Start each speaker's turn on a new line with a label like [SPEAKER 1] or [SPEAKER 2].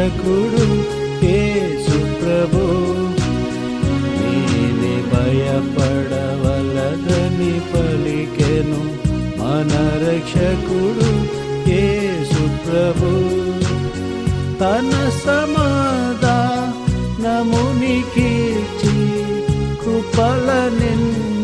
[SPEAKER 1] రక్షకుడు యేసు ప్రభు. నీవే భయపడవలదని పలికెను మన రక్షకుడు యేసు ప్రభు. తన సమాధానమునికిచ్చి కృపల నిన్ను